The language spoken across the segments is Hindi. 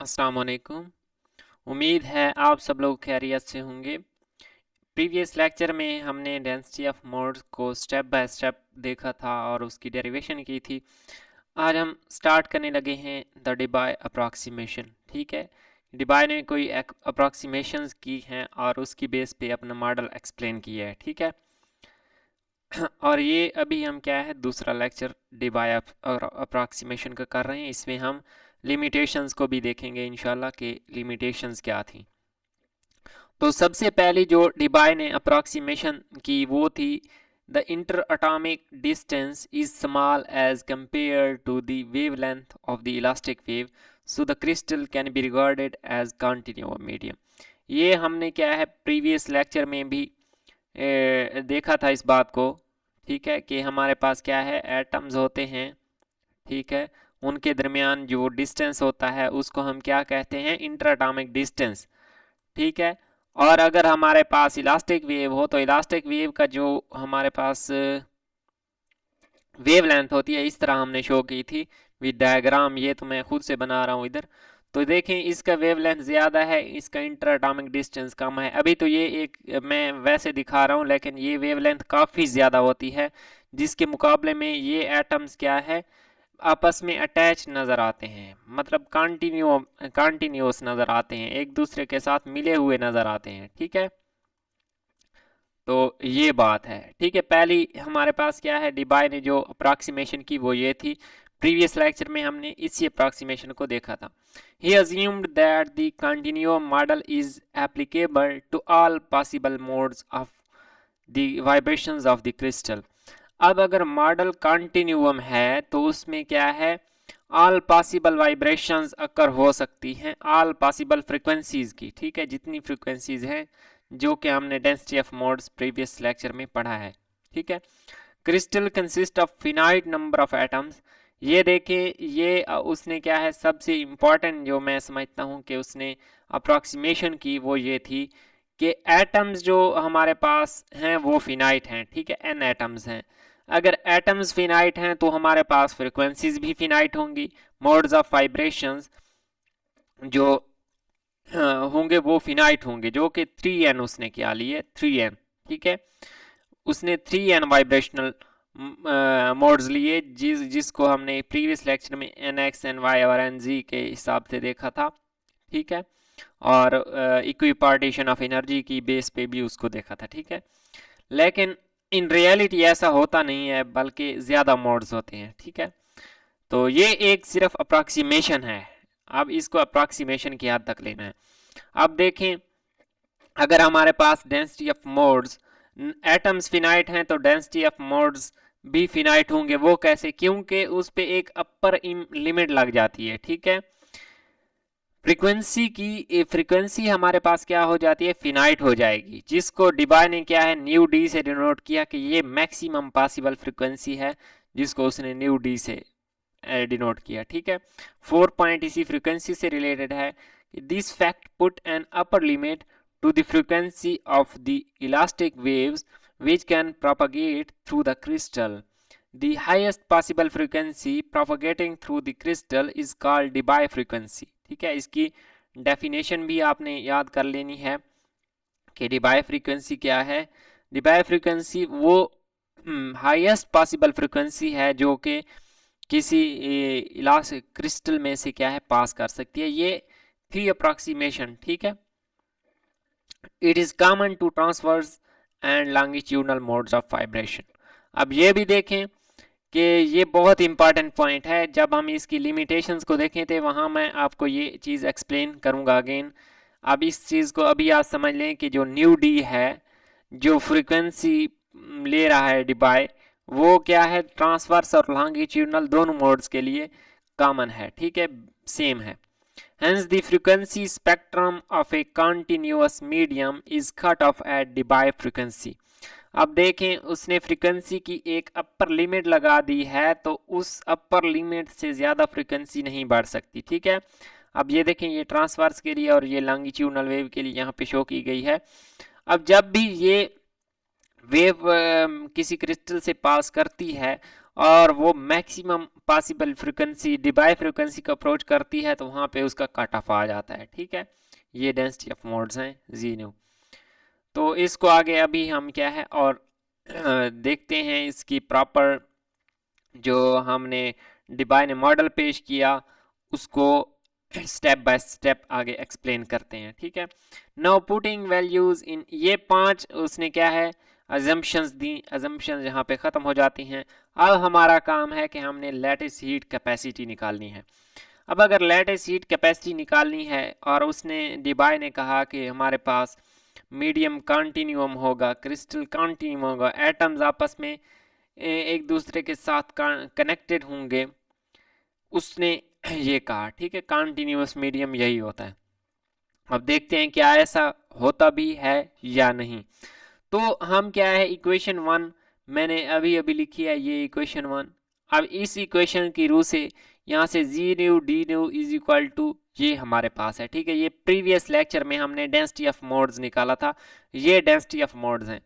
अस्सलाम वालेकुम। उम्मीद है आप सब लोग खैरियत से होंगे। प्रीवियस लेक्चर में हमने डेंसिटी ऑफ मोड्स को स्टेप बाय स्टेप देखा था और उसकी डेरिवेशन की थी। आज हम स्टार्ट करने लगे हैं द डिबाय अप्रॉक्सीमेशन। ठीक है, डिबाय ने कोई अप्रॉक्सीमेशंस की हैं और उसकी बेस पे अपना मॉडल एक्सप्लेन किया है। ठीक है, और ये अभी हम क्या है दूसरा लेक्चर डिबाय अप्रॉक्सीमेशन का कर रहे हैं। इसमें हम लिमिटेशंस को भी देखेंगे इंशाल्लाह कि लिमिटेशंस क्या थी। तो सबसे पहली जो डिबाय ने अप्रॉक्सीमेशन की वो थी the interatomic distance is small as compare to the wavelength of the elastic wave, so the crystal can be regarded as continuous medium. ये हमने क्या है प्रीवियस लेक्चर में भी देखा था इस बात को। ठीक है, कि हमारे पास क्या है एटम्स होते हैं। ठीक है, उनके दरमियान जो डिस्टेंस होता है उसको हम क्या कहते हैं, इंटर एटॉमिक डिस्टेंस। ठीक है, और अगर हमारे पास इलास्टिक वेव हो तो इलास्टिक वेव का जो हमारे पास वेव लेंथ होती है, इस तरह हमने शो की थी विद डायग्राम। ये तो मैं खुद से बना रहा हूँ इधर। तो देखें इसका वेव लेंथ ज़्यादा है, इसका इंटर एटॉमिक डिस्टेंस कम है। अभी तो ये एक मैं वैसे दिखा रहा हूँ, लेकिन ये वेव लेंथ काफ़ी ज़्यादा होती है, जिसके मुकाबले में ये एटम्स क्या है आपस में अटैच नज़र आते हैं, मतलब कॉन्टिन्यूस नज़र आते हैं, एक दूसरे के साथ मिले हुए नज़र आते हैं। ठीक है, तो ये बात है। ठीक है, पहली हमारे पास क्या है डिबाय ने जो अप्रॉक्सीमेशन की वो ये थी। प्रीवियस लेक्चर में हमने इसी अप्रॉक्सीमेशन को देखा था। He assumed that the continuum model is applicable to all possible modes of the vibrations of the crystal. अब अगर मॉडल कंटिन्यूअम है तो उसमें क्या है, ऑल पॉसिबल वाइब्रेशंस अकर हो सकती हैं, ऑल पॉसिबल फ्रीक्वेंसीज की। ठीक है, जितनी फ्रीक्वेंसीज हैं जो कि हमने density of modes previous lecture में पढ़ा है। ठीक है, crystal consist of finite number of atoms. ये देखें, ये उसने क्या है सबसे इम्पॉर्टेंट जो मैं समझता हूँ कि उसने अप्रॉक्सीमेशन की वो ये थी कि एटम्स जो हमारे पास हैं वो फिनाइट हैं। ठीक है, एन एटम्स हैं। अगर एटम्स फिनाइट हैं तो हमारे पास फ्रिक्वेंसीज भी फिनाइट होंगी, मोड्स ऑफ वाइब्रेशंस जो होंगे वो फिनाइट होंगे, जो कि 3n उसने क्या लिए, 3n। ठीक है, उसने 3n वाइब्रेशनल मोड्स लिए, जिसको हमने प्रीवियस लेक्चर में nx ny और nz के हिसाब से देखा था। ठीक है, और इक्विपार्टीशन ऑफ एनर्जी की बेस पे भी उसको देखा था। ठीक है, लेकिन इन रियलिटी ऐसा होता नहीं है, बल्कि ज़्यादा मोड्स होते हैं। ठीक है, तो ये एक सिर्फ अप्रॉक्सीमेशन है। अब इसको अप्रॉक्सीमेशन की हद तक लेना है। अब देखें, अगर हमारे पास density of modes, atoms finite हैं तो डेंसिटी ऑफ मोड्स भी फिनाइट होंगे। वो कैसे? क्योंकि उस पे एक अपर लिमिट लग जाती है। ठीक है, फ्रीक्वेंसी हमारे पास क्या हो जाती है, फिनाइट हो जाएगी, जिसको डिबाय ने क्या है न्यू डी से डिनोट किया कि ये मैक्सिमम पॉसिबल फ्रीक्वेंसी है, जिसको उसने न्यू डी से डिनोट किया। ठीक है, 4 पॉइंट इसी फ्रीक्वेंसी से रिलेटेड है। This fact put an upper limit to the frequency of the elastic waves which can propagate through the crystal. The highest possible frequency propagating through the crystal is called Debye frequency. ठीक है, इसकी डेफिनेशन भी आपने याद कर लेनी है कि डिबाय फ्रीक्वेंसी क्या है। डिबाय फ्रीक्वेंसी वो हाईएस्ट पॉसिबल फ्रीक्वेंसी है जो कि किसी इलास्टिक क्रिस्टल में से क्या है पास कर सकती है। ये थी अप्रॉक्सीमेशन। ठीक है, it is common to transverse and longitudinal modes of vibration. अब ये भी देखें कि ये बहुत इंपॉर्टेंट पॉइंट है। जब हम इसकी लिमिटेशंस को देखें थे वहाँ मैं आपको ये चीज़ एक्सप्लेन करूँगा अगेन। अब इस चीज़ को अभी आप समझ लें कि जो न्यू डी है, जो फ्रीक्वेंसी ले रहा है डिबाय, वो क्या है ट्रांसवर्स और लॉन्गिट्यूडनल दोनों मोड्स के लिए कॉमन है। ठीक है, सेम है। Hence, the frequency spectrum of a continuous medium is cut off at Debye frequency. अब देखें, उसने फ्रीक्वेंसी की एक अपर लिमिट लगा दी है, तो उस अपर लिमिट से ज़्यादा फ्रीक्वेंसी नहीं बढ़ सकती। ठीक है, अब ये देखें, ये ट्रांसवर्स के लिए और ये लॉन्गिट्यूडनल वेव के लिए यहाँ पे शो की गई है। अब जब भी ये वेव किसी क्रिस्टल से पास करती है और वो maximum possible frequency Debye frequency को अप्रोच करती है तो वहाँ पे उसका कट ऑफ आ जाता है। ठीक है, ये डेंसिटी ऑफ मोड्स हैं जी न्यू। तो इसको आगे अभी हम क्या है और देखते हैं इसकी प्रॉपर जो हमने डिबाई ने मॉडल पेश किया उसको स्टेप बाय स्टेप आगे एक्सप्लेन करते हैं। ठीक है, नाउ पुटिंग वैल्यूज इन, ये 5 उसने क्या है अजम्पशंस दी, अजम्पशंस यहाँ पे ख़त्म हो जाती हैं। अब हमारा काम है कि हमने लैटिस हीट कैपेसिटी निकालनी है। अब अगर लैटिस हीट कैपेसिटी निकालनी है और उसने डिबाई ने कहा कि हमारे पास मीडियम कॉन्टिन्यूम होगा, क्रिस्टल कॉन्टिन्यूम होगा, एटम्स आपस में एक दूसरे के साथ कनेक्टेड होंगे, उसने ये कहा। ठीक है, कॉन्टिन्यूस मीडियम यही होता है। अब देखते हैं क्या ऐसा होता भी है या नहीं। तो हम क्या है इक्वेशन 1 मैंने अभी अभी लिखी है, ये इक्वेशन 1। अब इस इक्वेशन की रू से यहाँ से g nu d nu is equal to ये हमारे पास है। ठीक है, ये प्रीवियस लेक्चर में हमने डेंसिटी ऑफ मोड्स निकाला था, ये डेंसिटी ऑफ मोड्स हैं।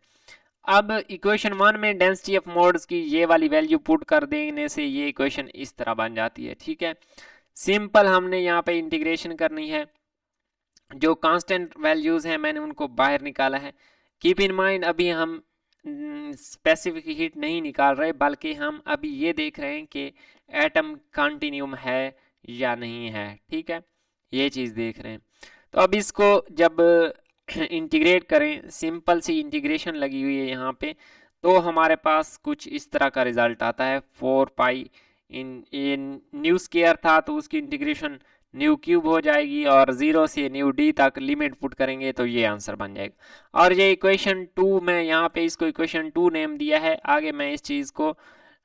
अब इक्वेशन 1 में डेंसिटी ऑफ मोड्स की ये वाली वैल्यू पुट कर देने से ये इक्वेशन इस तरह बन जाती है। ठीक है, सिंपल हमने यहाँ पे इंटीग्रेशन करनी है, जो कांस्टेंट वैल्यूज हैं मैंने उनको बाहर निकाला है। कीप इन माइंड अभी हम स्पेसिफिक हीट नहीं निकाल रहे, बल्कि हम अभी ये देख रहे हैं कि एटम कंटिन्यूम है या नहीं है। ठीक है, ये चीज़ देख रहे हैं। तो अब इसको जब इंटीग्रेट करें, सिंपल सी इंटीग्रेशन लगी हुई है यहाँ पे, तो हमारे पास कुछ इस तरह का रिजल्ट आता है। 4 पाई इन न्यू स्केयर था तो उसकी इंटीग्रेशन न्यू क्यूब हो जाएगी, और 0 से न्यू डी तक लिमिट पुट करेंगे तो ये आंसर बन जाएगा। और ये इक्वेशन 2 में यहाँ पे इसको इक्वेशन 2 नेम दिया है। आगे मैं इस चीज़ को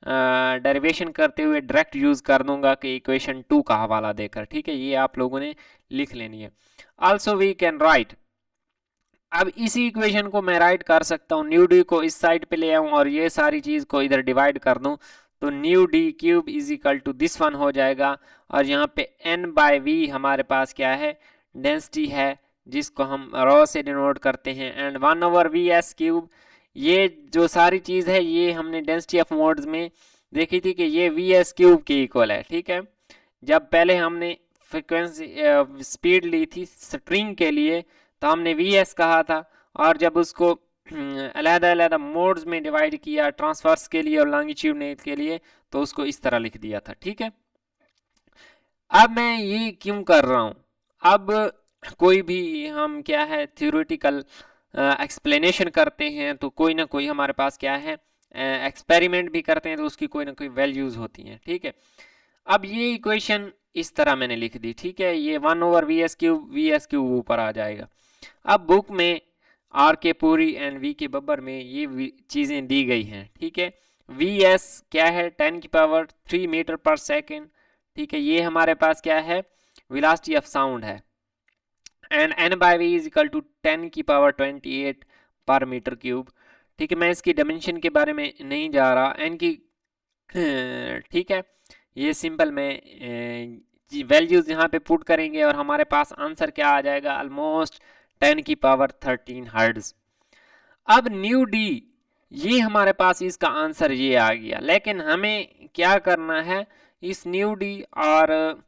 डेरिवेशन करते हुए डायरेक्ट यूज़ कर दूंगा कि इक्वेशन 2 का हवाला देकर। ठीक है, ये आप लोगों ने लिख लेनी है। आल्सो वी कैन राइट, अब इसी इक्वेशन को मैं राइट कर सकता हूँ, न्यू डी को इस साइड पे ले आऊँ और ये सारी चीज़ को इधर डिवाइड कर दूँ, तो nu D cube is equal to this one हो जाएगा। और यहाँ पे n बाय वी हमारे पास क्या है डेंसिटी है, जिसको हम रॉ से डिनोट करते हैं, and 1 over V S cube. ये जो सारी चीज़ है ये हमने डेंसिटी ऑफ मोड्स में देखी थी कि ये वी एस क्यूब के इक्वल है। ठीक है, जब पहले हमने फ्रिक्वेंसी स्पीड ली थी स्ट्रिंग के लिए तो हमने वी एस कहा था, और जब उसको अलहदा अलहदा मोड्स में डिवाइड किया ट्रांसवर्स के लिए और लॉन्गिट्यूड के लिए तो उसको इस तरह लिख दिया था। ठीक है, अब मैं ये क्यों कर रहा हूँ, अब कोई भी हम क्या है थ्योरेटिकल एक्सप्लेनेशन करते हैं तो कोई ना कोई हमारे पास क्या है एक्सपेरिमेंट भी करते हैं तो उसकी कोई ना कोई वैल्यूज होती हैं। ठीक है, अब ये इक्वेशन इस तरह मैंने लिख दी। ठीक है, ये 1 ओवर वी एस क्यूब ऊपर आ जाएगा। अब बुक में आर के पूरी एंड वी के बब्बर में ये चीज़ें दी गई हैं। ठीक है, वी एस क्या है 10 की पावर 3 मीटर पर सेकेंड। ठीक है, ये हमारे पास क्या है वेलोसिटी ऑफ साउंड है, and N by V is equal to 10 की पावर 28 पर मीटर क्यूब। ठीक है, मैं इसकी डायमेंशन के बारे में नहीं जा रहा एन की। ठीक है, ये सिंपल में वैल्यूज यहाँ पे पुट करेंगे और हमारे पास आंसर क्या आ जाएगा ऑलमोस्ट 10 की पावर 13 हर्ट्ज। अब न्यू डी ये हमारे पास इसका आंसर ये आ गया, लेकिन हमें क्या करना है इस न्यू डी और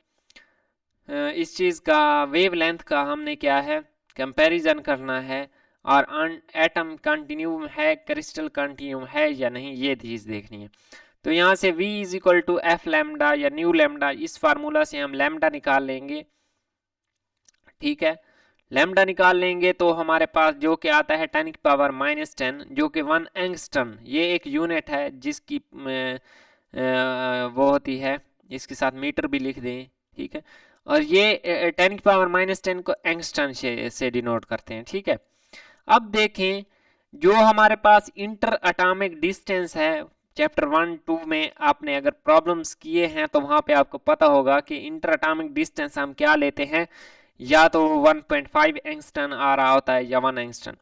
इस चीज़ का वेव लेंथ का हमने क्या है कंपैरिजन करना है, और एटम कंटिन्यूम है क्रिस्टल कंटिन्यूम है या नहीं ये चीज़ देखनी है। तो यहाँ से v is equal to F lambda या न्यू लैम्डा, इस फार्मूला से हम लैम्डा निकाल लेंगे। ठीक है, लैम्डा निकाल लेंगे तो हमारे पास जो कि आता है 10 की पावर -10 जो कि 1 एंगस्टन, ये एक यूनिट है जिसकी वो होती है, इसके साथ मीटर भी लिख दें। ठीक है, और ये 10 की पावर -10 को एंगस्टन से डिनोट करते हैं। ठीक है, अब देखें जो हमारे पास इंटर अटॉमिक डिस्टेंस है, चैप्टर 1-2 में आपने अगर प्रॉब्लम्स किए हैं तो वहाँ पे आपको पता होगा कि इंटर अटॉमिक डिस्टेंस हम क्या लेते हैं, या तो 1.5 एंगस्टन आ रहा होता है या 1 एंगस्टन।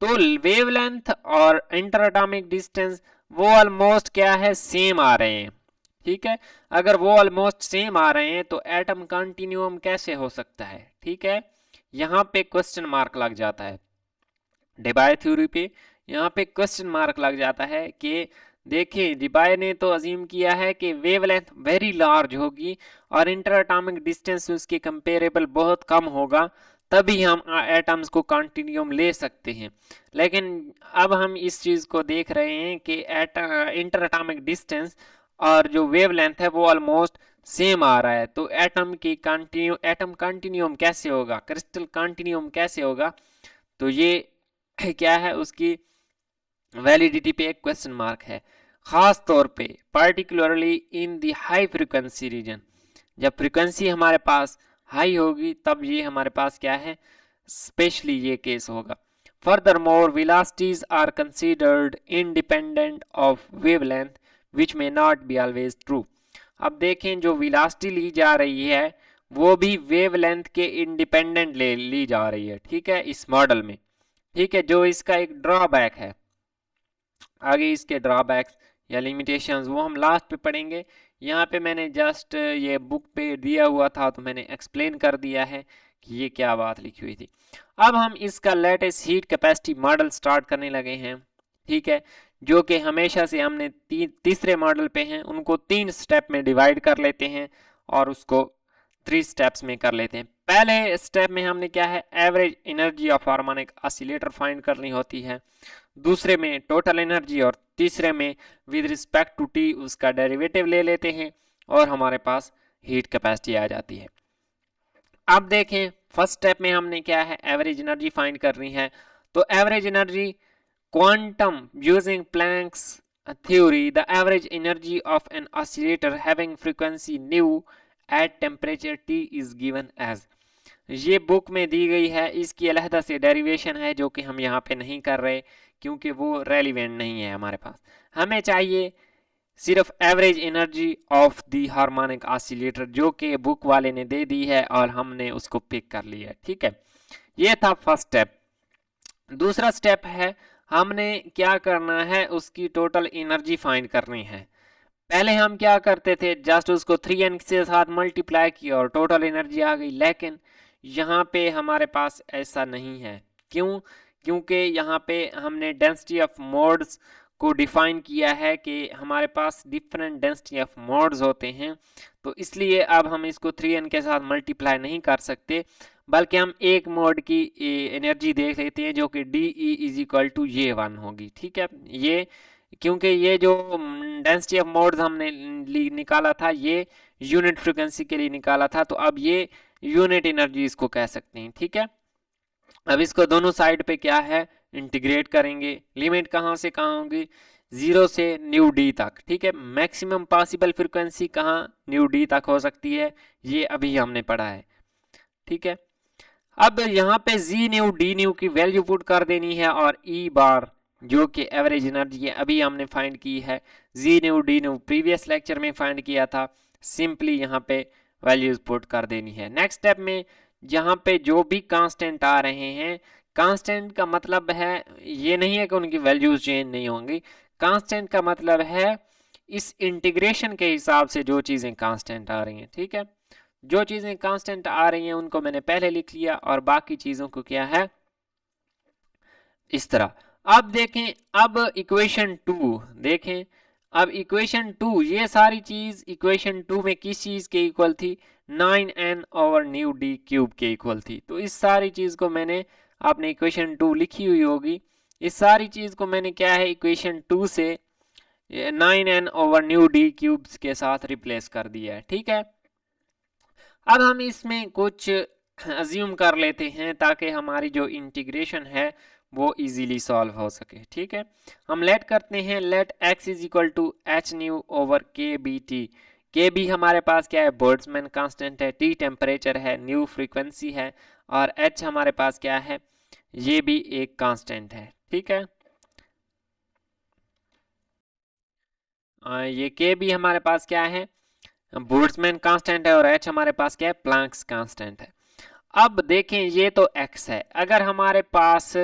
तो वेवलेंथ और इंटर अटॉमिक डिस्टेंस वो ऑलमोस्ट क्या है सेम आ रहे हैं। ठीक है, अगर वो ऑलमोस्ट सेम आ रहे हैं तो एटम कंटिन्यूम कैसे हो सकता है। ठीक है, यहाँ पे क्वेश्चन मार्क लग जाता है, डेबाय थ्योरी पे यहाँ पे क्वेश्चन मार्क लग जाता है कि देखिए डिबाय ने तो अज्यूम किया है कि वेवलेंथ वेरी लार्ज होगी और इंटर एटॉमिक डिस्टेंस उसके कंपेरेबल बहुत कम होगा, तभी हम एटम्स को कॉन्टिन्यूम ले सकते हैं। लेकिन अब हम इस चीज़ को देख रहे हैं कि इंटर एटॉमिक डिस्टेंस और जो वेवलेंथ है वो ऑलमोस्ट सेम आ रहा है। तो एटम कॉन्टिन्यूम कैसे होगा, क्रिस्टल कॉन्टिन्यूम कैसे होगा, तो ये क्या है, उसकी वैलिडिटी पे एक क्वेश्चन मार्क है। खास तौर पे particularly in the high frequency region, जब फ्रिक्वेंसी हमारे पास हाई होगी तब ये हमारे पास क्या है, स्पेशली ये केस होगा। Furthermore velocities are considered independent of wavelength which में नॉट बी ऑलवेज ट्रू। अब देखें जो वेलोसिटी ली जा रही है वो भी वेवलेंथ के इंडिपेंडेंट ली जा रही है, ठीक है, इस मॉडल में। ठीक है, जो इसका एक ड्रॉबैक है, आगे इसके ड्रॉबैक्स या लिमिटेशंस वो हम लास्ट पे पढ़ेंगे। यहाँ पे मैंने जस्ट ये बुक पे दिया हुआ था तो मैंने एक्सप्लेन कर दिया है कि ये क्या बात लिखी हुई थी। अब हम इसका latest heat capacity model start करने लगे हैं, ठीक है, जो कि हमेशा से हमने तीसरे मॉडल पे हैं, उनको 3 स्टेप में डिवाइड कर लेते हैं और उसको 3 स्टेप्स में कर लेते हैं। पहले स्टेप में हमने क्या है, average energy of harmonic oscillator find करनी होती है, दूसरे में टोटल एनर्जी, और तीसरे में विद रिस्पेक्ट टू टी उसका डेरिवेटिव ले लेते हैं और हमारे पास हीट कैपेसिटी आ जाती है। अब देखें फर्स्ट स्टेप में हमने क्या है, एवरेज एनर्जी फाइंड करनी है। तो average energy quantum using Planck's theory, the average energy of an oscillator having frequency nu at temperature T is given as, ये बुक में दी गई है, इसकी अलहदा से डेरिवेशन है जो कि हम यहाँ पे नहीं कर रहे क्योंकि वो रेलिवेंट नहीं है हमारे पास। हमें चाहिए सिर्फ average energy of the harmonic oscillator जो कि बुक वाले ने दे दी है और हमने उसको पिक कर लिया है, ठीक है। ये था फर्स्ट स्टेप। दूसरा स्टेप है, हमने क्या करना है, उसकी टोटल एनर्जी फाइंड करनी है। पहले हम क्या करते थे, जस्ट उसको 3n के साथ मल्टीप्लाई किया और टोटल एनर्जी आ गई, लेकिन यहाँ पे हमारे पास ऐसा नहीं है। क्यों? क्योंकि यहाँ पे हमने डेंसिटी ऑफ मोड्स को डिफाइन किया है कि हमारे पास डिफरेंट डेंसिटी ऑफ मोड्स होते हैं, तो इसलिए अब हम इसको 3n के साथ मल्टीप्लाई नहीं कर सकते, बल्कि हम एक मोड की एनर्जी देख लेते हैं जो कि D E is equal to ये 1 होगी, ठीक है। ये क्योंकि ये जो डेंसिटी ऑफ मोड्स हमने निकाला था ये यूनिट फ्रीक्वेंसी के लिए निकाला था, तो अब ये यूनिट एनर्जी इसको कह सकते हैं, ठीक है। अब इसको दोनों साइड पे क्या है, इंटीग्रेट करेंगे। लिमिट कहाँ से कहाँ होगी, 0 से न्यू डी तक, ठीक है। मैक्सिमम पॉसिबल फ्रीक्वेंसी कहाँ, न्यू डी तक हो सकती है, ये अभी हमने पढ़ा है, ठीक है। अब यहाँ पे जी न्यू डी न्यू की वैल्यू पुट कर देनी है और ई बार जो कि एवरेज एनर्जी है अभी हमने फाइंड की है, g nu d nu previous lecture में फाइंड किया था, सिंपली यहाँ पे वैल्यूज पुट कर देनी है। नेक्स्ट स्टेप में यहाँ पे जो भी कांस्टेंट आ रहे हैं, कांस्टेंट का मतलब है ये नहीं है कि उनकी वैल्यूज चेंज नहीं होंगी, कांस्टेंट का मतलब है इस इंटीग्रेशन के हिसाब से जो चीज़ें कांस्टेंट आ रही हैं, ठीक है। जो चीज़ें कांस्टेंट आ रही हैं उनको मैंने पहले लिख लिया और बाकी चीज़ों को क्या है इस तरह। अब देखें, अब इक्वेशन 2 देखें, अब इक्वेशन 2 ये सारी चीज़ इक्वेशन 2 में किस चीज़ के इक्वल थी, 9n over new D cube के इक्वल थी। तो इस सारी चीज़ को मैंने, आपने इक्वेशन 2 लिखी हुई होगी, इस सारी चीज़ को मैंने क्या है इक्वेशन 2 से 9n over new D cubes के साथ रिप्लेस कर दिया है, ठीक है। अब हम इसमें कुछ अज्यूम कर लेते हैं ताकि हमारी जो इंटीग्रेशन है वो इजीली सॉल्व हो सके, ठीक है। हम लेट करते हैं, let x is equal to H nu over K B T. K B हमारे पास क्या है, बोल्ट्जमैन कांस्टेंट है, टी टेम्परेचर है, न्यू फ्रीक्वेंसी है और h हमारे पास क्या है, ये भी एक कांस्टेंट है, ठीक है। ये के बी हमारे पास क्या है, बोल्ट्जमैन कांस्टेंट है और h हमारे पास क्या है, प्लैंक्स कांस्टेंट है। अब देखें ये तो x है, अगर हमारे पास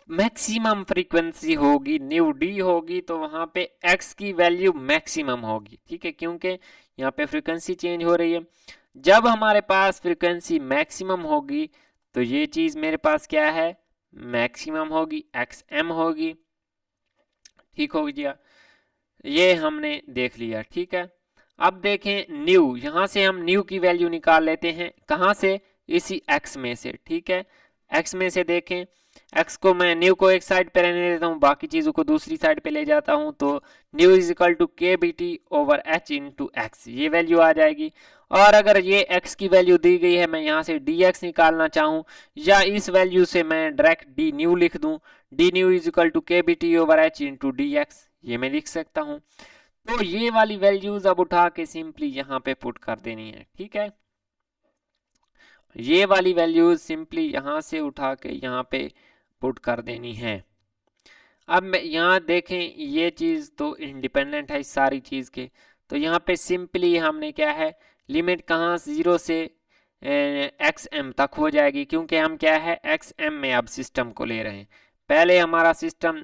मैक्सिमम फ्रीक्वेंसी होगी, न्यू डी होगी, तो वहां पे x की वैल्यू मैक्सिमम होगी, ठीक है, क्योंकि यहाँ पे फ्रीक्वेंसी चेंज हो रही है। जब हमारे पास फ्रीक्वेंसी मैक्सिमम होगी तो ये चीज मेरे पास क्या है, मैक्सिमम होगी, xm होगी, ठीक हो गया। ये हमने देख लिया, ठीक है। अब देखें न्यू, यहाँ से हम न्यू की वैल्यू निकाल लेते हैं, कहाँ से, इसी x में से, ठीक है। x में से देखें, x को मैं न्यू को एक साइड पे रहने देता हूँ, बाकी चीज़ों को दूसरी साइड पे ले जाता हूँ, तो न्यू इज इक्वल टू के B T over H into X, ये वैल्यू आ जाएगी। और अगर ये x की वैल्यू दी गई है, मैं यहाँ से dx निकालना चाहूँ, या इस वैल्यू से मैं डायरेक्ट डी न्यू लिख दूँ, d nu is equal to के B T over H into d x, ये मैं लिख सकता हूँ। तो ये वाली वैल्यूज अब उठा के सिंपली यहाँ पे पुट कर देनी है, ठीक है। ये वाली वैल्यूज सिंपली यहाँ से उठा के यहाँ पे पुट कर देनी है। अब मैं यहाँ देखें, ये चीज़ तो इंडिपेंडेंट है इस सारी चीज़ के, तो यहाँ पे सिंपली हमने क्या है, लिमिट कहाँ 0 से एक्स एम तक हो जाएगी, क्योंकि हम क्या है एक्स एम में अब सिस्टम को ले रहे हैं। पहले हमारा सिस्टम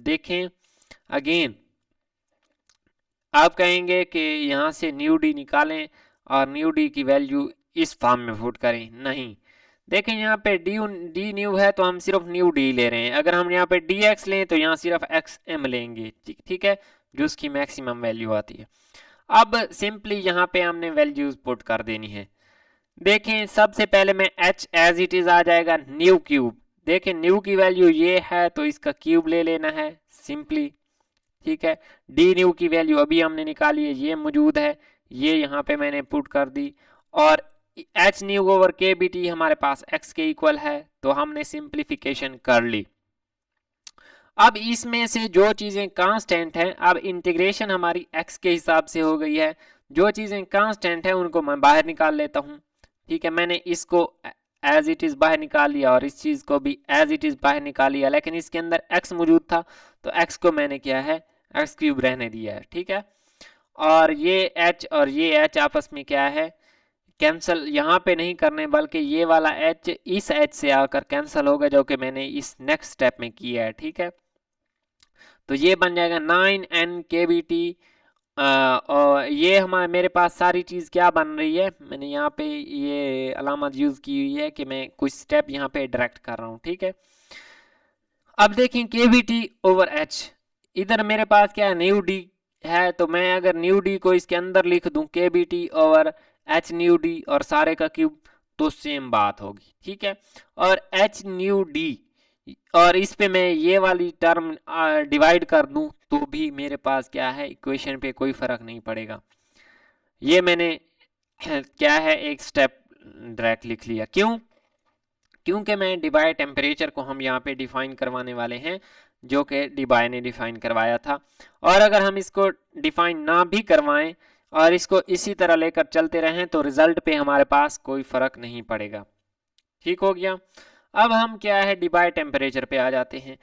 देखें अगेन, आप कहेंगे कि यहाँ से न्यू डी निकालें और न्यू डी की वैल्यू इस फॉर्म में पुट करें, नहीं। देखें यहाँ पे डी न्यू है तो हम सिर्फ न्यू डी ले रहे हैं, अगर हम यहाँ पे डी एक्स लें तो यहाँ सिर्फ एक्स एम लेंगे, ठीक है, जो उसकी मैक्सिमम वैल्यू आती है। अब सिंपली यहाँ पे हमने वैल्यूज पुट कर देनी है। देखें सबसे पहले में एच एज इट इज आ जाएगा न्यू क्यूब, देखें न्यू की वैल्यू ये है तो इसका क्यूब ले लेना है सिंपली, ठीक है। डी न्यू की वैल्यू अभी हमने निकाली है, ये मौजूद है, ये यहाँ पे मैंने पुट कर दी। और H nu over K B T हमारे पास एक्स के इक्वल है, तो हमने सिंप्लीफिकेशन कर ली। अब इसमें से जो चीज़ें कांस्टेंट हैं, अब इंटीग्रेशन हमारी एक्स के हिसाब से हो गई है, जो चीज़ें कांस्टेंट हैं उनको मैं बाहर निकाल लेता हूँ, ठीक है। मैंने इसको एज इट इज़ बाहर निकाल लिया और इस चीज़ को भी एज इट इज़ बाहर निकाल लिया, लेकिन इसके अंदर एक्स मौजूद था तो एक्स को मैंने किया है एक्स क्यूब रहने दिया है, ठीक है। और ये एच और ये एच आपस में क्या है, कैंसिल यहाँ पे नहीं करने, बल्कि ये वाला एच इस एच से आकर कैंसिल होगा, जो कि मैंने इस नेक्स्ट स्टेप में किया है, ठीक है। तो ये बन जाएगा 9n के बी टी। और ये हमारे मेरे पास सारी चीज़ क्या बन रही है, मैंने यहाँ पे ये अलामत यूज़ की हुई है कि मैं कुछ स्टेप यहाँ पे डायरेक्ट कर रहा हूँ, ठीक है। अब देखें के बी टी ओवर एच, इधर मेरे पास क्या है न्यू डी है, तो मैं अगर न्यू डी को इसके अंदर लिख दूं K B T over H nu D और सारे का क्यूब, तो सेम बात होगी, ठीक है। और एच न्यू डी और इस पे मैं ये वाली टर्म डिवाइड कर दूं तो भी मेरे पास क्या है, इक्वेशन पे कोई फर्क नहीं पड़ेगा। ये मैंने क्या है एक स्टेप डायरेक्ट लिख लिया, क्यों, क्योंकि मैं डिबाई टेम्परेचर को हम यहाँ पे डिफाइन करवाने वाले हैं, जो कि डिबाई ने डिफाइन करवाया था। और अगर हम इसको डिफाइन ना भी करवाएं और इसको इसी तरह लेकर चलते रहें तो रिजल्ट पे हमारे पास कोई फर्क नहीं पड़ेगा, ठीक हो गया। अब हम क्या है डिबाई टेम्परेचर पे आ जाते हैं।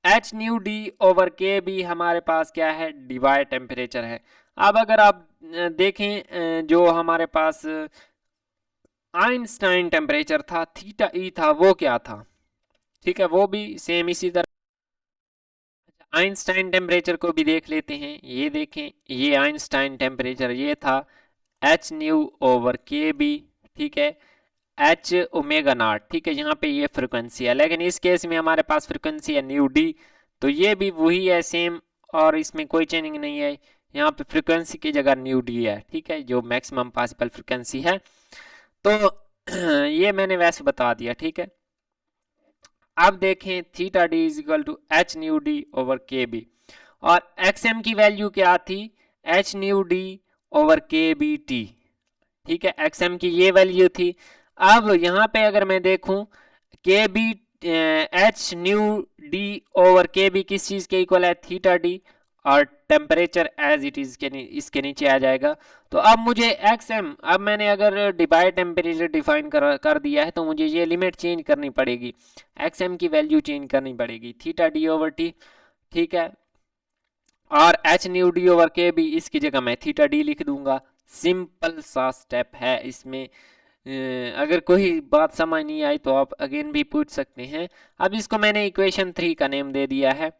H nu D over K B हमारे पास क्या है डिबाई टेम्परेचर है। अब अगर आप देखें जो हमारे पास आइंस्टाइन टेम्परेचर था थीटा ई था, वो क्या था, ठीक है, वो भी सेम इसी तरह। आइंस्टाइन टेम्परेचर को भी देख लेते हैं, ये देखें ये आइंस्टाइन टेम्परेचर ये था H nu over K B, ठीक है, एच ओमेगा नॉट, ठीक है। यहाँ पे ये फ्रिक्वेंसी है, लेकिन इस केस में हमारे पास फ्रिक्वेंसी है न्यू डी, तो ये भी वही है सेम, और इसमें कोई चेंजिंग नहीं है, यहाँ पे फ्रिक्वेंसी की जगह न्यू डी है, ठीक है, जो मैक्सिमम पॉसिबल फ्रिक्वेंसी है। तो ये मैंने वैसे बता दिया, ठीक है। अब देखें theta D is equal to H nu D over K B, और एक्स एम की वैल्यू क्या थी H nu D over K B T, ठीक है, एक्स एम की ये वैल्यू थी। अब यहाँ पे अगर मैं देखूं K B H nu D over K B किस चीज़ के इक्वल है थीटा डी, और टेम्परेचर एज इट इज के इसके नीचे आ जाएगा। तो अब मुझे एक्स एम, अब मैंने अगर डिबाई टेम्परेचर डिफाइन कर दिया है तो मुझे ये लिमिट चेंज करनी पड़ेगी, एक्स एम की वैल्यू चेंज करनी पड़ेगी थीटा डी ओवर टी, ठीक है। और H nu D over K B इसकी जगह मैं थीटा डी लिख दूंगा, सिंपल सा स्टेप है इसमें। अगर कोई बात समझ नहीं आई तो आप अगेन भी पूछ सकते हैं। अब इसको मैंने इक्वेशन 3 का नेम दे दिया है।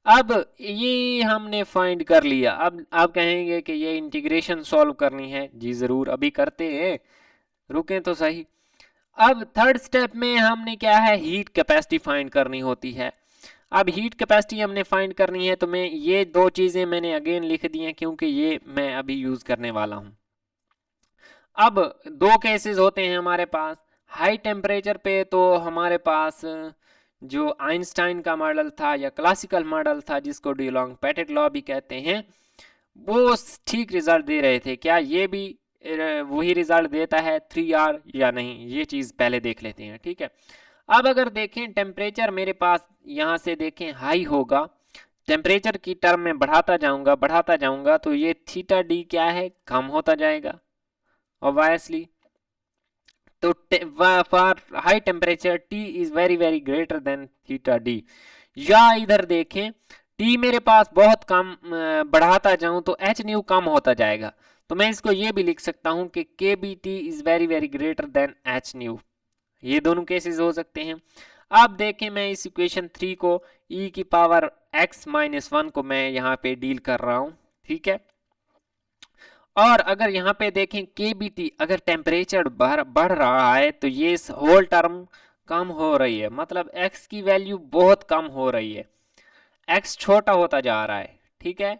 अब ये हमने फाइंड कर लिया, अब आप कहेंगे कि ये इंटीग्रेशन सॉल्व करनी है, जी ज़रूर अभी करते हैं, रुकें तो सही। अब थर्ड स्टेप में हमने क्या है हीट कैपेसिटी फाइंड करनी होती है। अब हीट कैपेसिटी हमने फाइंड करनी है, तो मैं ये दो चीज़ें मैंने अगेन लिख दी हैं क्योंकि ये मैं अभी यूज़ करने वाला हूँ। अब दो केसेस होते हैं हमारे पास। हाई टेम्परेचर पे तो हमारे पास जो आइंस्टाइन का मॉडल था या क्लासिकल मॉडल था जिसको डिलॉन्ग पेटेट लॉ भी कहते हैं, वो ठीक रिजल्ट दे रहे थे। क्या ये भी वही रिजल्ट देता है 3R या नहीं, ये चीज़ पहले देख लेते हैं। ठीक है, अब अगर देखें टेम्परेचर मेरे पास यहाँ से देखें हाई होगा, टेम्परेचर की टर्म में बढ़ाता जाऊंगा तो ये थीटा डी क्या है, कम होता जाएगा ऑब्वियसली। तो for high temperature T is very very greater then theta D. या इधर देखें T मेरे पास बहुत कम, बढ़ाता जाऊं तो एच न्यू कम होता जाएगा। तो मैं इसको ये भी लिख सकता हूं कि K B T is very very greater than H nu. ये दोनों केसेस हो सकते हैं। अब देखें मैं इस इक्वेशन 3 को e की पावर x माइनस 1 को मैं यहाँ पे डील कर रहा हूँ। ठीक है, और अगर यहाँ पे देखें के बी टी, अगर टेम्परेचर बढ़ रहा है तो ये होल टर्म कम हो रही है, मतलब x की वैल्यू बहुत कम हो रही है, x छोटा होता जा रहा है। ठीक है,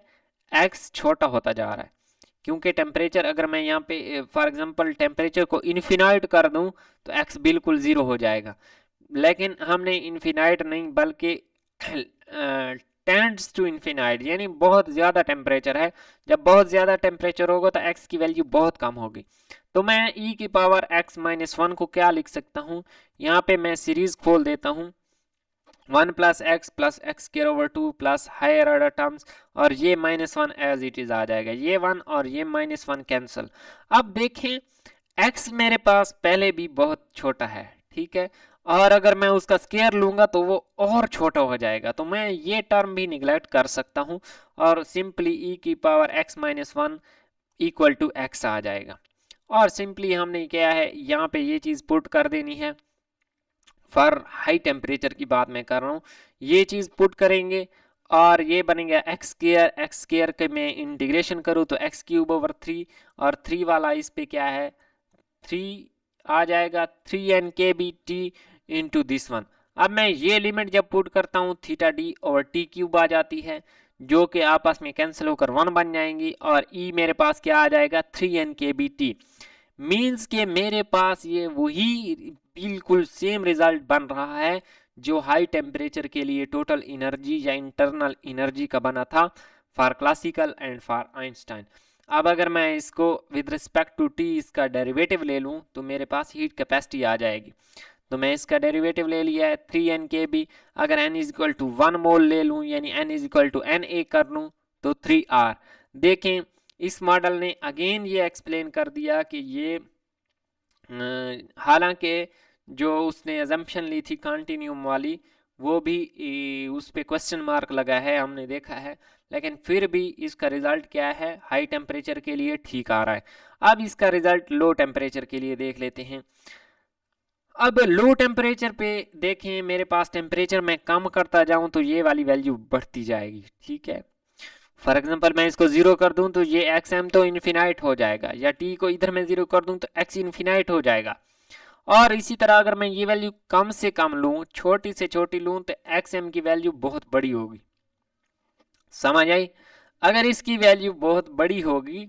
x छोटा होता जा रहा है क्योंकि टेम्परेचर, अगर मैं यहाँ पे फॉर एग्जांपल टेम्परेचर को इन्फिनाइट कर दूं तो x बिल्कुल ज़ीरो हो जाएगा, लेकिन हमने इन्फिनाइट नहीं बल्कि टेंड्स टू इन्फिनाइट, यानी बहुत ज़्यादा टेम्परेचर है। जब बहुत ज़्यादा टेम्परेचर होगा तो x की वैल्यू बहुत कम होगी। तो मैं e की पावर x माइनस 1 को क्या लिख सकता हूँ, यहाँ पे मैं सीरीज खोल देता हूँ, 1 plus X square over 2 plus higher order terms, और ये -1 एज इट इज आ जाएगा, ये 1 और ये -1 कैंसिल। अब देखें x मेरे पास पहले भी बहुत छोटा है, ठीक है, और अगर मैं उसका स्क्वायर लूंगा तो वो और छोटा हो जाएगा, तो मैं ये टर्म भी निगलेक्ट कर सकता हूँ और सिंपली e की power x minus 1 equal to x आ जाएगा। और सिंपली हमने क्या है यहाँ पे ये चीज़ पुट कर देनी है। फॉर हाई टेम्परेचर की बात मैं कर रहा हूँ, ये चीज़ पुट करेंगे और ये बनेगा एक्स स्क्र के मैं इंटीग्रेशन करूँ तो एक्स क्यूब ओवर 3, और 3 वाला इस पे क्या है 3 आ जाएगा, 3n k B T into this one. अब मैं ये लिमिट जब पुट करता हूँ theta D over T cube आ जाती है, जो कि आपस में कैंसिल होकर 1 बन जाएंगी, और ई मेरे पास क्या आ जाएगा 3n k B T. Means के मेरे पास ये वही बिल्कुल सेम रिजल्ट बन रहा है जो हाई टेम्परेचर के लिए टोटल एनर्जी या इंटरनल एनर्जी का बना था for classical and for Einstein. अब अगर मैं इसको विद रिस्पेक्ट टू टी इसका डेरिवेटिव ले लूँ तो मेरे पास हीट कैपेसिटी आ जाएगी। तो मैं इसका डेरिवेटिव ले लिया है 3n के बी, अगर n is equal to 1 mole ले लूँ यानी n is equal to N A कर लूँ तो 3R। देखें इस मॉडल ने अगेन ये एक्सप्लेन कर दिया कि ये हालांकि जो उसने अजम्पशन ली थी कंटिन्यूम वाली वो भी उस पर क्वेश्चन मार्क लगा है, हमने देखा है, लेकिन फिर भी इसका रिजल्ट क्या है हाई टेम्परेचर के लिए ठीक आ रहा है। अब इसका रिजल्ट लो टेम्परेचर के लिए देख लेते हैं। अब लो टेम्परेचर पे देखें मेरे पास टेम्परेचर मैं कम करता जाऊं तो ये वाली वैल्यू बढ़ती जाएगी। ठीक है, फॉर एग्जांपल मैं इसको 0 कर दूं तो ये एक्स एम तो इन्फिनाइट हो जाएगा, या टी को इधर मैं 0 कर दूं तो एक्स इन्फिनाइट हो जाएगा। और इसी तरह अगर मैं ये वैल्यू कम से कम लूं, छोटी से छोटी लूं, तो एक्स एम की वैल्यू बहुत बड़ी होगी। समझ आई? अगर इसकी वैल्यू बहुत बड़ी होगी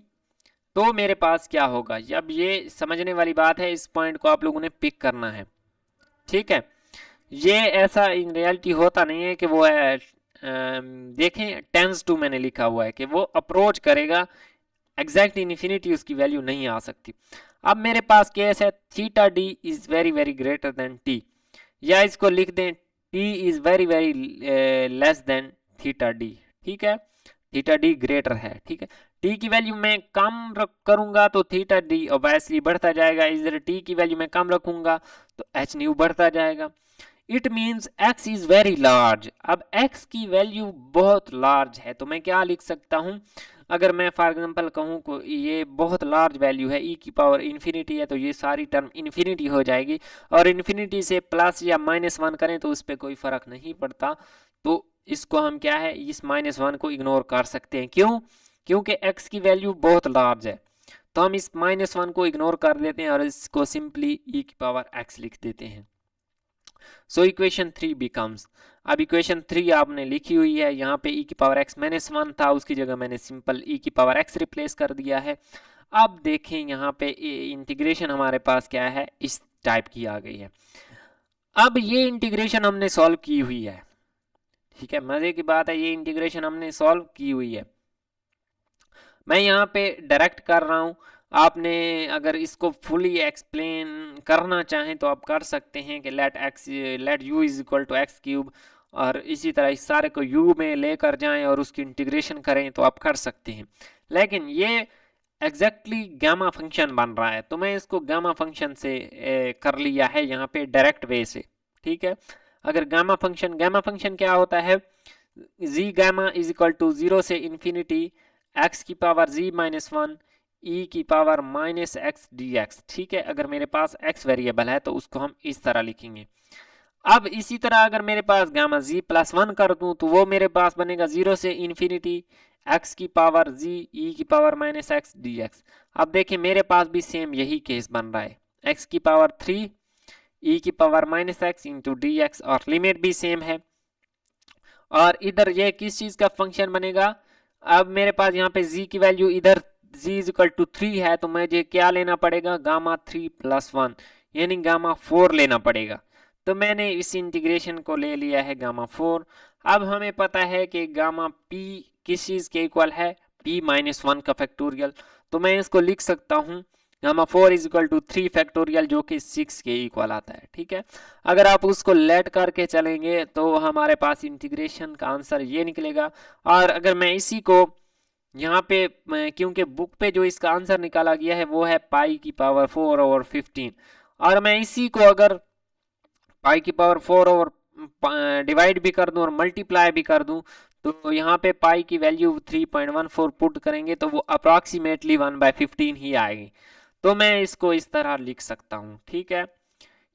तो मेरे पास क्या होगा, अब ये समझने वाली बात है, इस पॉइंट को आप लोगों ने पिक करना है। ठीक है, ये ऐसा इन रियलिटी होता नहीं है कि वो है, देखें टेंस टू मैंने लिखा हुआ है कि वो अप्रोच करेगा एग्जैक्ट इन्फिनिटी, उसकी वैल्यू नहीं आ सकती। अब मेरे पास केस है theta D is very very greater then T, या इसको लिख दें T is very very less than theta D. ठीक है, थीटा डी ग्रेटर है। ठीक है, टी की वैल्यू मैं कम करूंगा तो थीटा डी ऑब्वियसली बढ़ता जाएगा, इधर टी की वैल्यू मैं कम रखूंगा तो एच न्यू बढ़ता जाएगा। It means x is very large. अब x की वैल्यू बहुत लार्ज है तो मैं क्या लिख सकता हूँ, अगर मैं फॉर एग्जांपल कहूँ को ये बहुत लार्ज वैल्यू है, e की पावर इन्फिनिटी है, तो ये सारी टर्म इन्फिनिटी हो जाएगी, और इन्फिनिटी से प्लस या -1 करें तो उस पर कोई फर्क नहीं पड़ता। तो इसको हम क्या है इस -1 को इग्नोर कर सकते हैं। क्यों? क्योंकि x की वैल्यू बहुत लार्ज है, तो हम इस -1 को इग्नोर कर देते हैं और इसको सिंपली e की पावर x लिख देते हैं। सो इक्वेशन 3 बिकम्स, अब इक्वेशन 3 आपने लिखी हुई है, यहाँ पे e की पावर x -1 था, उसकी जगह मैंने सिंपल e की पावर x रिप्लेस कर दिया है। अब देखें यहाँ पे इंटीग्रेशन हमारे पास क्या है, इस टाइप की आ गई है। अब ये इंटीग्रेशन हमने सॉल्व की हुई है, ठीक है, मजे की बात है, ये इंटीग्रेशन हमने सॉल्व की हुई है। मैं यहाँ पे डायरेक्ट कर रहा हूँ, आपने अगर इसको फुली एक्सप्लेन करना चाहें तो आप कर सकते हैं कि let u is equal to X cube, और इसी तरह इस सारे को u में लेकर जाएं और उसकी इंटीग्रेशन करें तो आप कर सकते हैं। लेकिन ये एग्जैक्टली गामा फंक्शन बन रहा है, तो मैं इसको गामा फंक्शन से कर लिया है यहाँ पे डायरेक्ट वे से, ठीक है। अगर गामा फंक्शन क्या होता है, G gamma is equal to 0 से इन्फिनिटी x की पावर z -1 e की पावर -x dx, ठीक है। अगर मेरे पास x वेरिएबल है तो उसको हम इस तरह लिखेंगे। अब इसी तरह अगर मेरे पास गामा z +1 कर दूं तो वो मेरे पास बनेगा 0 से इन्फिनिटी x की पावर z e की पावर -x dx। अब देखिए मेरे पास भी सेम यही केस बन रहा है, x की पावर 3 e की पावर -x इंटू dx, और लिमिट भी सेम है। और इधर ये किस चीज का फंक्शन बनेगा, अब मेरे पास यहाँ पे z की वैल्यू इधर z इज इक्वल टू 3 है, तो मुझे क्या लेना पड़ेगा, गामा 3 +1 यानी गामा 4 लेना पड़ेगा। तो मैंने इस इंटीग्रेशन को ले लिया है गामा 4। अब हमें पता है कि गामा p किस चीज के इक्वल है, p-1 का फैक्टोरियल, तो मैं इसको लिख सकता हूँ gamma 4 is equal to 3 factorial, जो कि 6 के इक्वल आता है, ठीक है। अगर आप उसको लेट करके चलेंगे तो हमारे पास इंटीग्रेशन का आंसर ये निकलेगा। और अगर मैं इसी को यहाँ पे, क्योंकि बुक पे जो इसका आंसर निकाला गया है वो है पाई की पावर 4/15, और मैं इसी को अगर पाई की पावर 4 ओवर डिवाइड भी कर दूं और मल्टीप्लाई भी कर दूं, तो यहाँ पे पाई की वैल्यू 3.14 पुट करेंगे तो वो अप्रॉक्सीमेटली 1/15 ही आएगी। तो मैं इसको इस तरह लिख सकता हूँ, ठीक है।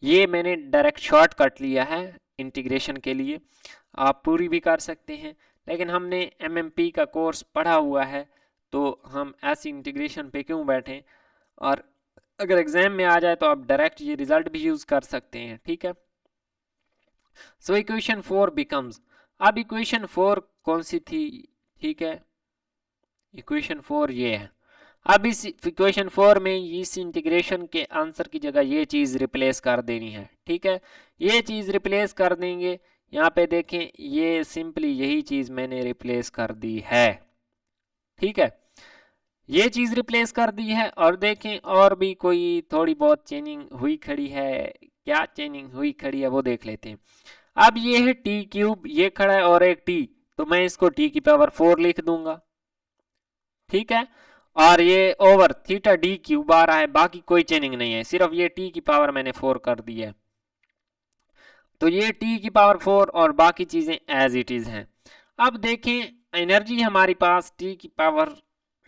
ये मैंने डायरेक्ट शॉर्टकट लिया है इंटीग्रेशन के लिए, आप पूरी भी कर सकते हैं, लेकिन हमने एमएमपी का कोर्स पढ़ा हुआ है तो हम ऐसी इंटीग्रेशन पे क्यों बैठें, और अगर एग्जाम में आ जाए तो आप डायरेक्ट ये रिजल्ट भी यूज कर सकते हैं, ठीक है। सो इक्वेशन 4 बिकम्स, अब इक्वेशन 4 कौन सी थी, ठीक है, इक्वेशन 4 ये है। अब इस इक्वेशन 4 में इस इंटीग्रेशन के आंसर की जगह ये चीज़ रिप्लेस कर देनी है, ठीक है। ये चीज़ रिप्लेस कर देंगे, यहाँ पे देखें ये सिंपली यही चीज़ मैंने रिप्लेस कर दी है, ठीक है। ये चीज़ रिप्लेस कर दी है, और देखें और भी कोई थोड़ी बहुत चेंजिंग हुई खड़ी है, क्या चेंजिंग हुई खड़ी है वो देख लेते हैं। अब ये है टी क्यूब, ये खड़ा है और एक टी, तो मैं इसको टी की पावर 4 लिख दूंगा, ठीक है। और ये ओवर थीटा डी क्यूब आ रहा है, बाकी कोई चेंजिंग नहीं है, सिर्फ ये टी की पावर मैंने 4 कर दी है। तो ये टी की पावर 4 और बाकी चीजें एज इट इज हैं। अब देखें एनर्जी हमारी पास टी की पावर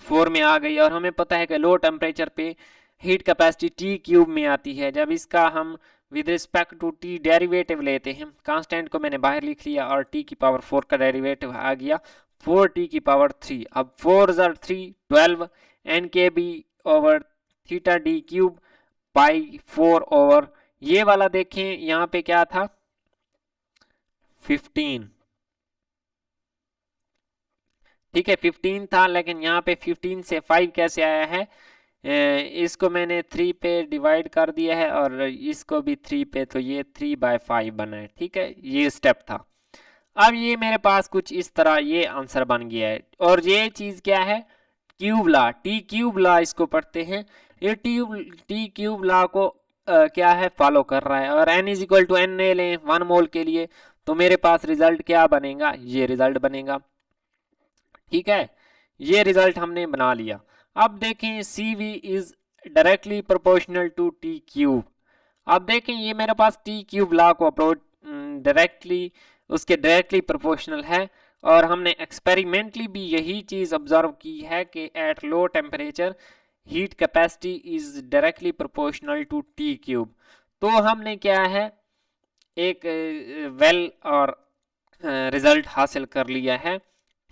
4 में आ गई, और हमें पता है कि लो टेम्परेचर पे हीट कैपेसिटी टी क्यूब में आती है। जब इसका हम with respect to T derivative लेते हैं, कांस्टेंट को मैंने बाहर लिख लिया और टी की पावर 4 का डेरिवेटिव आ गया 4t की पावर 3। अब 4 3 12 N K B over theta D cube by 4 over, ये वाला देखें यहाँ पे क्या था 15, ठीक है 15 था, लेकिन यहाँ पे 15 से 5 कैसे आया है, इसको मैंने 3 पे डिवाइड कर दिया है और इसको भी 3 पे, तो ये 3/5 बना है, ठीक है, ये स्टेप था। अब ये मेरे पास कुछ इस तरह ये आंसर बन गया है, और ये चीज़ क्या है, cube law, T cube law इसको पढ़ते हैं। ये टी क्यूब लॉ को क्या है फॉलो कर रहा है, और n is equal to N ले लें 1 मोल के लिए, तो मेरे पास रिजल्ट क्या बनेगा, ये रिजल्ट बनेगा, ठीक है। ये रिजल्ट हमने बना लिया। अब देखें C V is directly proportional to T cube. अब देखें ये मेरे पास टी क्यूब लॉ को अप्रोच डायरेक्टली उसके डायरेक्टली प्रोपोर्शनल है, और हमने एक्सपेरिमेंटली भी यही चीज़ ऑब्जर्व की है कि at low temperature heat capacity is directly proportional to T cube. तो हमने क्या है एक वेल और रिजल्ट हासिल कर लिया है,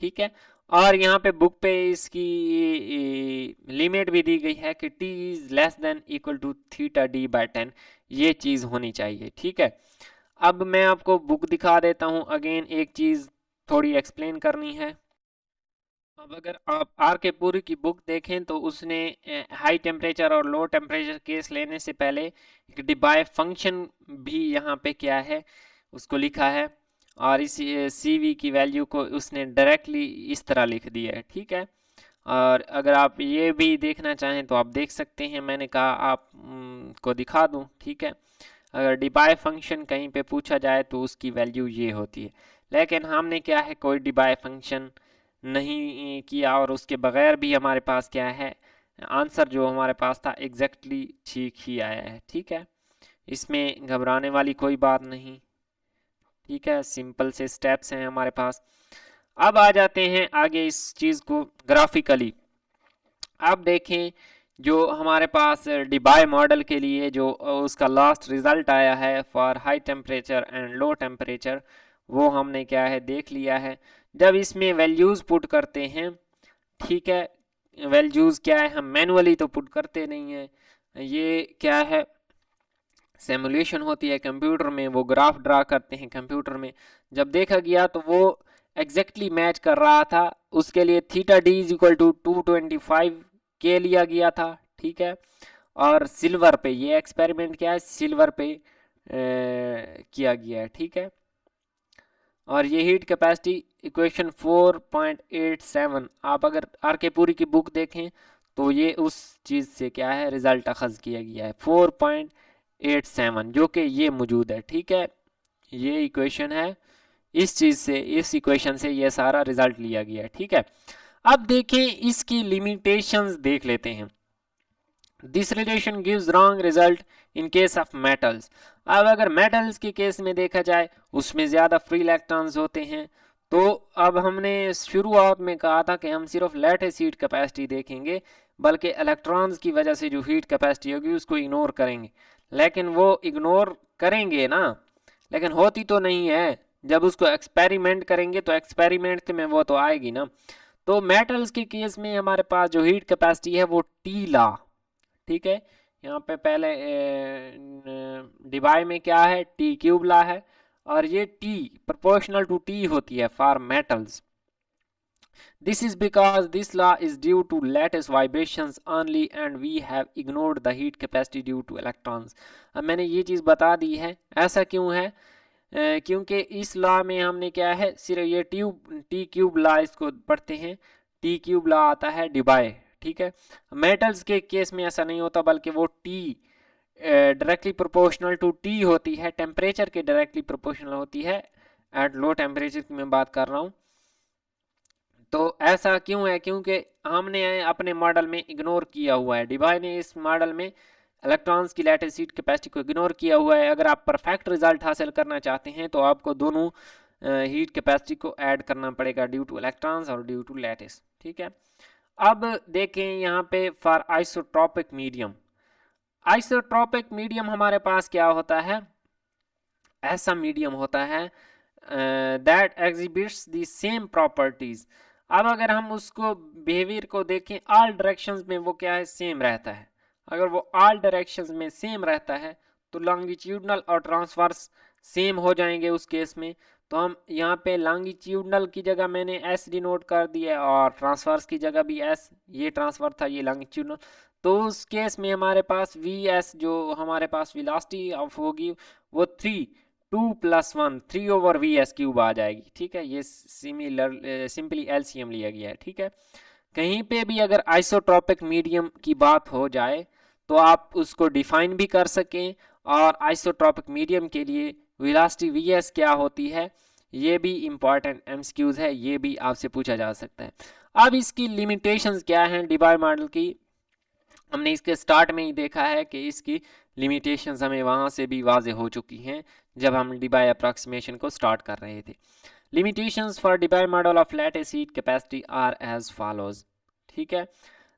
ठीक है। और यहाँ पे बुक पे इसकी लिमिट भी दी गई है कि t is less than equal to theta d/10, ये चीज़ होनी चाहिए, ठीक है। अब मैं आपको बुक दिखा देता हूँ। अगेन एक चीज़ थोड़ी एक्सप्लेन करनी है। अब अगर आप आर के पुरी की बुक देखें तो उसने हाई टेम्परेचर और लो टेम्परेचर केस लेने से पहले एक डिबाई फंक्शन भी यहाँ पे क्या है उसको लिखा है, और इस सी वी की वैल्यू को उसने डायरेक्टली इस तरह लिख दिया है, ठीक है। और अगर आप ये भी देखना चाहें तो आप देख सकते हैं, मैंने कहा आप को दिखा दूं, ठीक है। अगर डिबाई फंक्शन कहीं पे पूछा जाए तो उसकी वैल्यू ये होती है, लेकिन हमने क्या है कोई डिबाई फंक्शन नहीं किया, और उसके बगैर भी हमारे पास क्या है आंसर जो हमारे पास था एग्जैक्टली ठीक ही आया है, ठीक है। इसमें घबराने वाली कोई बात नहीं, ठीक है। सिंपल से स्टेप्स हैं हमारे पास। अब आ जाते हैं आगे इस चीज़ को ग्राफिकली। अब देखें जो हमारे पास डिबाई मॉडल के लिए जो उसका लास्ट रिजल्ट आया है for high temperature and low temperature, वो हमने क्या है देख लिया है। जब इसमें वैल्यूज़ पुट करते हैं, ठीक है, वैल्यूज़ क्या है हम मैनुअली तो पुट करते नहीं हैं, ये क्या है सिमुलेशन होती है कंप्यूटर में, वो ग्राफ ड्रा करते हैं कंप्यूटर में। जब देखा गया तो वो एग्जैक्टली मैच कर रहा था, उसके लिए theta D is equal to 225 के लिया गया था, ठीक है। और सिल्वर पे ये एक्सपेरिमेंट क्या है सिल्वर पे किया गया है, ठीक है। और ये हीट कैपेसिटी इक्वेशन 4.87, आप अगर आर के पुरी की बुक देखें तो ये उस चीज़ से क्या है रिजल्ट अखज़ किया गया है 4.87, जो कि ये मौजूद है, ठीक है। ये इक्वेशन है, इस चीज़ से इस इक्वेशन से ये सारा रिजल्ट लिया गया है, ठीक है। अब देखें इसकी लिमिटेशंस देख लेते हैं। This relation gives wrong result in case of metals. अब अगर मेटल्स के केस में देखा जाए उसमें ज़्यादा फ्री इलेक्ट्रॉन्स होते हैं, तो अब हमने शुरुआत में कहा था कि हम सिर्फ लैटिस हीट कैपेसिटी देखेंगे, बल्कि इलेक्ट्रॉन्स की वजह से जो हीट कैपेसिटी होगी उसको इग्नोर करेंगे। लेकिन वो इग्नोर करेंगे ना, लेकिन होती तो नहीं है। जब उसको एक्सपेरिमेंट करेंगे तो एक्सपेरिमेंट में वो तो आएगी ना। तो मेटल्स के केस में हमारे पास जो हीट कैपेसिटी है वो टी ला, ठीक है। यहाँ पे पहले डिवाई में क्या है टी क्यूब ला है, और ये टी प्रोपोर्शनल टू टी होती है for metals. This is because this law is due to lattice vibrations only and we have ignored the heat capacity due to electrons। अब मैंने ये चीज़ बता दी है, ऐसा क्यों है क्योंकि इस लॉ में हमने क्या है सिर्फ ये टी क्यूब लॉ इसको पढ़ते हैं, टी क्यूब लॉ आता है डिबाई, ठीक है। मेटल्स के केस में ऐसा नहीं होता, बल्कि वो T directly proportional to T होती है, टेम्परेचर के डायरेक्टली प्रोपोर्शनल होती है एट लो टेम्परेचर की मैं बात कर रहा हूँ। तो ऐसा क्यों है, क्योंकि हमने अपने मॉडल में इग्नोर किया हुआ है, डिबाई ने इस मॉडल में इलेक्ट्रॉन्स की लैटिस हीट कैपेसिटी को इग्नोर किया हुआ है। अगर आप परफेक्ट रिजल्ट हासिल करना चाहते हैं तो आपको दोनों हीट कैपेसिटी को ऐड करना पड़ेगा, ड्यू टू इलेक्ट्रॉन्स और ड्यू टू लैटिस, ठीक है। अब देखें यहाँ पे for isotropic medium. Isotropic medium हमारे पास क्या होता है, ऐसा मीडियम होता है that exhibits the same properties. अब अगर हम उसको बिहेवियर को देखें ऑल डायरेक्शंस में वो क्या है सेम रहता है। अगर वो ऑल डायरेक्शंस में सेम रहता है तो लॉन्गिट्यूडनल और ट्रांसवर्स सेम हो जाएंगे उस केस में। तो हम यहाँ पे लॉन्गिट्यूडनल की जगह मैंने एस डिनोट कर दिया और ट्रांसवर्स की जगह भी एस, ये ट्रांसफर था ये लॉन्गिट्यूडनल। तो उस केस में हमारे पास वी एस जो हमारे पास वेलोसिटी ऑफ होगी वो 2+1 3/VS³ आ जाएगी, ठीक है। ये सिंपली एलसीएम लिया गया है, ठीक है। कहीं पे भी अगर आइसोट्रोपिक मीडियम की बात हो जाए तो आप उसको डिफाइन भी कर सकें, और आइसोट्रोपिक मीडियम के लिए वेलोसिटी वीएस क्या होती है ये भी इंपॉर्टेंट एमसीक्यूज है, ये भी आपसे पूछा जा सकता है। अब इसकी लिमिटेशंस क्या हैं डिबाई मॉडल की, हमने इसके स्टार्ट में ही देखा है कि इसकी लिमिटेशंस हमें वहाँ से भी वाजे हो चुकी हैं जब हम डिबाई अप्रॉक्सीमेशन को स्टार्ट कर रहे थे। Limitations for Debye model of lattice heat capacity are as follows, ठीक है।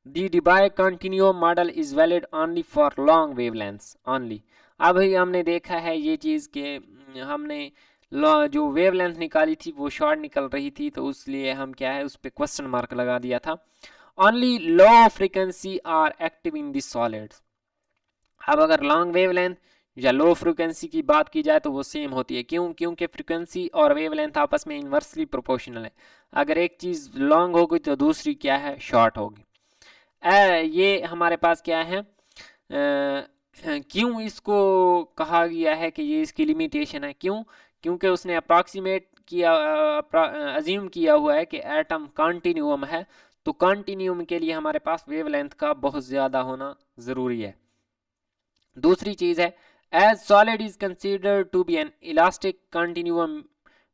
The Debye continuum model is valid only for long wavelengths only. अब ही हमने देखा है ये चीज़ कि हमने जो वेवलेंथ निकाली थी वो शॉर्ट निकल रही थी, तो उसलिए हम क्या है उस पर क्वेश्चन मार्क लगा दिया था। Only low frequency are active in this solids. अब अगर लॉन्ग वेवलेंथ या लो फ्रिक्वेंसी की बात की जाए तो वो सेम होती है। क्यों? क्योंकि फ्रिक्वेंसी और वेवलेंथ आपस में इन्वर्सली प्रोपोर्शनल है। अगर एक चीज़ लॉन्ग होगी तो दूसरी क्या है, शॉर्ट होगी। ये हमारे पास क्या है, क्यों इसको कहा गया है कि ये इसकी लिमिटेशन है? क्यों? क्योंकि उसने अप्रॉक्सीमेट किया, अज्यूम किया हुआ है कि एटम कॉन्टिन्यूम है, तो कॉन्टिन्यूम के लिए हमारे पास वेवलेंथ का बहुत ज़्यादा होना ज़रूरी है। दूसरी चीज़ है, as solid is considered to be an elastic continuum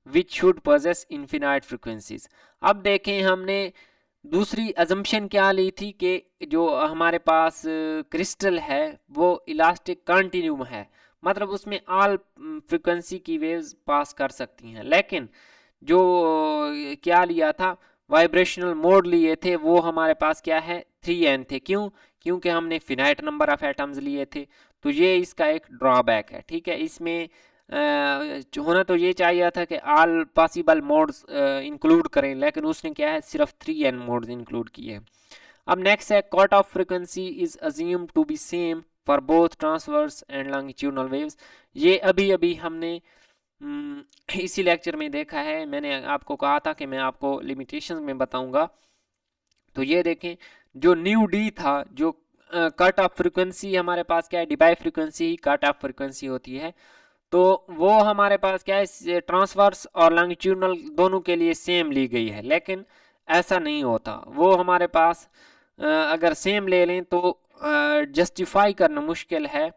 which should possess infinite frequencies. अब देखें हमने दूसरी अजम्पशन क्या ली थी कि जो हमारे पास क्रिस्टल है वो इलास्टिक कंटिन्यूम है, मतलब उसमें ऑल फ्रिक्वेंसी की वेव्स पास कर सकती हैं। लेकिन जो क्या लिया था, वाइब्रेशनल मोड लिए थे, वो हमारे पास क्या है, 3n थे। क्यों? क्योंकि हमने फिनाइट नंबर ऑफ एटम्स लिए थे। तो ये इसका एक ड्रॉबैक है। ठीक है, इसमें होना तो ये चाहिए था कि ऑल पॉसिबल मोड्स इंक्लूड करें, लेकिन उसने क्या है, सिर्फ 3n मोड्स इंक्लूड किए। अब नेक्स्ट है, cut off frequency is assumed to be same for both transverse and longitudinal waves. ये अभी अभी हमने इसी लेक्चर में देखा है। मैंने आपको कहा था कि मैं आपको लिमिटेशंस में बताऊंगा। तो ये देखें, जो न्यू डी था, जो कट ऑफ फ्रिक्वेंसी हमारे पास क्या है, डिबाई फ्रिक्वेंसी ही कट ऑफ फ्रिक्वेंसी होती है। तो वो हमारे पास क्या है, ट्रांसवर्स और लॉन्गिट्यूडनल दोनों के लिए सेम ली गई है। लेकिन ऐसा नहीं होता, वो हमारे पास अगर सेम ले लें तो जस्टिफाई करना मुश्किल है।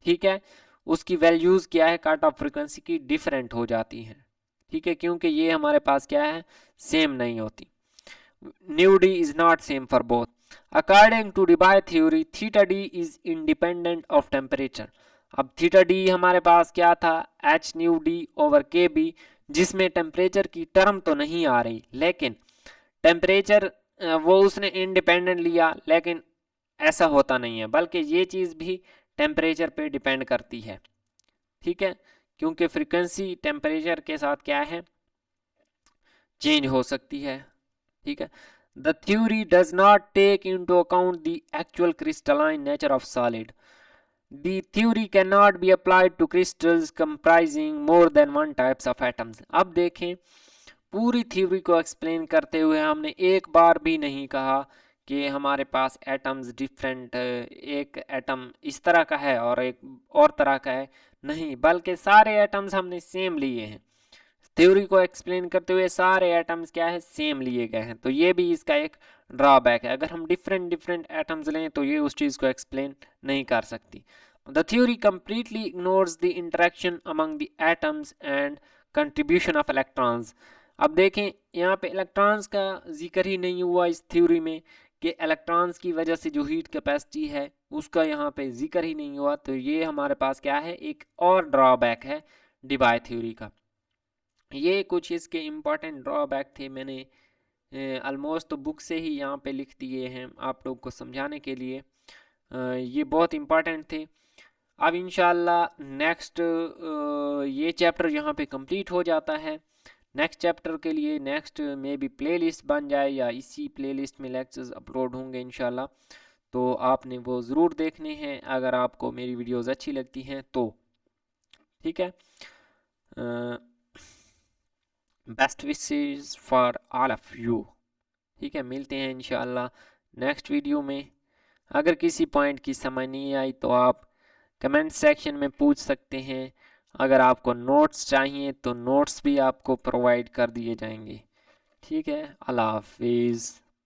ठीक है, उसकी वैल्यूज़ क्या है, कट ऑफ फ्रिक्वेंसी की डिफरेंट हो जाती हैं। ठीक है, क्योंकि ये हमारे पास क्या है, सेम नहीं होती। Nu D is not same for both. According to Debye theory, theta D is independent of temperature. अब थीटा डी हमारे पास क्या था, H nu D over K B, जिसमें टेम्परेचर की टर्म तो नहीं आ रही, लेकिन टेम्परेचर वो उसने इंडिपेंडेंट लिया। लेकिन ऐसा होता नहीं है, बल्कि ये चीज़ भी टेम्परेचर पे डिपेंड करती है। ठीक है, क्योंकि फ्रीक्वेंसी टेम्परेचर के साथ क्या है, चेंज हो सकती है। ठीक है, the theory does not take into account the actual crystalline nature of solid. The theory can not be applied to crystals comprising more than one types of atoms. अब देखें, पूरी थ्योरी को एक्सप्लेन करते हुए हमने एक बार भी नहीं कहा कि हमारे पास एटम्स डिफरेंट, एक एटम इस तरह का है और एक और तरह का है, नहीं, बल्कि सारे एटम्स हमने सेम लिए हैं। थ्योरी को एक्सप्लेन करते हुए सारे एटम्स क्या है, सेम लिए गए हैं। तो ये भी इसका एक ड्रॉबैक है। अगर हम डिफरेंट डिफरेंट एटम्स लें तो ये उस चीज़ को एक्सप्लेन नहीं कर सकती। The theory completely ignores the interaction among the atoms and contribution of electrons. अब देखें, यहाँ पे इलेक्ट्रॉन्स का जिक्र ही नहीं हुआ इस थ्योरी में, कि इलेक्ट्रॉन्स की वजह से जो हीट कैपेसिटी है उसका यहाँ पे जिक्र ही नहीं हुआ। तो ये हमारे पास क्या है, एक और ड्रॉबैक है डिबाय थ्योरी का। ये कुछ इसके इम्पॉर्टेंट ड्रॉबैक थे, मैंने ऑलमोस्ट तो बुक से ही यहाँ पे लिख दिए हैं आप लोग को समझाने के लिए। ये बहुत इम्पॉर्टेंट थे। अब इंशाल्लाह नेक्स्ट ये चैप्टर यहाँ पे कंप्लीट हो जाता है। नेक्स्ट चैप्टर के लिए नेक्स्ट में भी प्लेलिस्ट बन जाए या इसी प्लेलिस्ट में लेक्चर्स अपलोड होंगे इंशाल्लाह, तो आपने वो ज़रूर देखने हैं अगर आपको मेरी वीडियोज़ अच्छी लगती हैं तो। ठीक है, best wishes for all of you. ठीक है, मिलते हैं इंशाल्लाह नेक्स्ट वीडियो में। अगर किसी पॉइंट की समझ नहीं आई तो आप कमेंट सेक्शन में पूछ सकते हैं। अगर आपको नोट्स चाहिए तो नोट्स भी आपको प्रोवाइड कर दिए जाएंगे। ठीक है, अल्लाह हाफिज़।